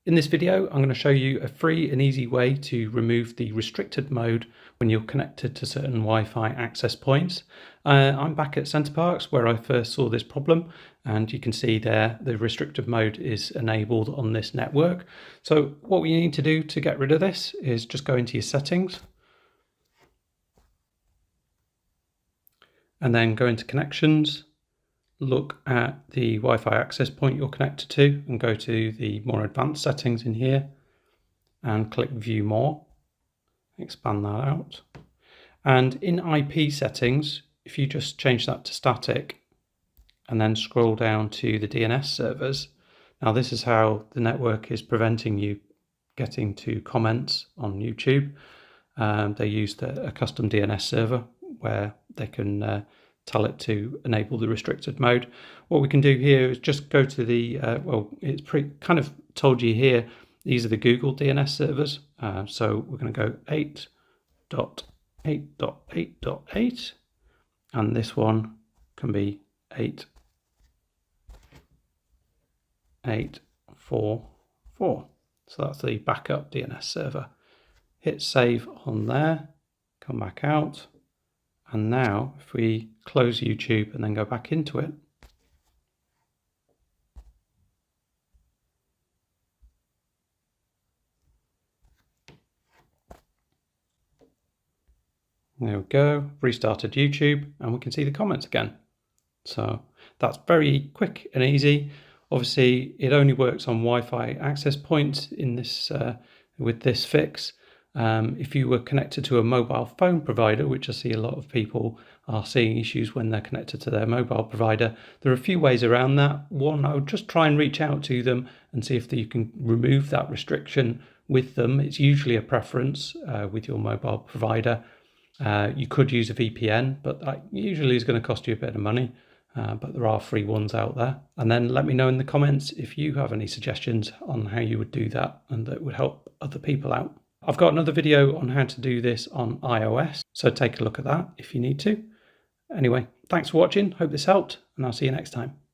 In this video, I'm going to show you a free and easy way to remove the restricted mode when you're connected to certain Wi-Fi access points. I'm back at Center Parcs where I first saw this problem, and you can see there the restricted mode is enabled on this network. So what we need to do to get rid of this is just go into your settings and then go into connections. Look at the Wi-Fi access point you're connected to and go to the more advanced settings in here and click view more, expand that out. And in IP settings, if you just change that to static and then scroll down to the DNS servers, now this is how the network is preventing you getting to comments on YouTube. They used a custom DNS server where they can tell it to enable the restricted mode. What we can do here is just go to the, well, it's kind of told you here, these are the Google DNS servers. So we're going to go 8.8.8.8, and this one can be 8.8.4.4. So that's the backup DNS server. Hit save on there, come back out. And now if we close YouTube and then go back into it, there we go, restarted YouTube and we can see the comments again. So that's very quick and easy. Obviously it only works on Wi-Fi access points in this with this fix. If you were connected to a mobile phone provider, which I see a lot of people are seeing issues when they're connected to their mobile provider, there are a few ways around that. One, I would just try and reach out to them and see if you can remove that restriction with them. It's usually a preference with your mobile provider. You could use a VPN, but that usually is going to cost you a bit of money. But there are free ones out there. And then let me know in the comments if you have any suggestions on how you would do that and that would help other people out. I've got another video on how to do this on iOS, so take a look at that if you need to. Anyway, thanks for watching, hope this helped, and I'll see you next time.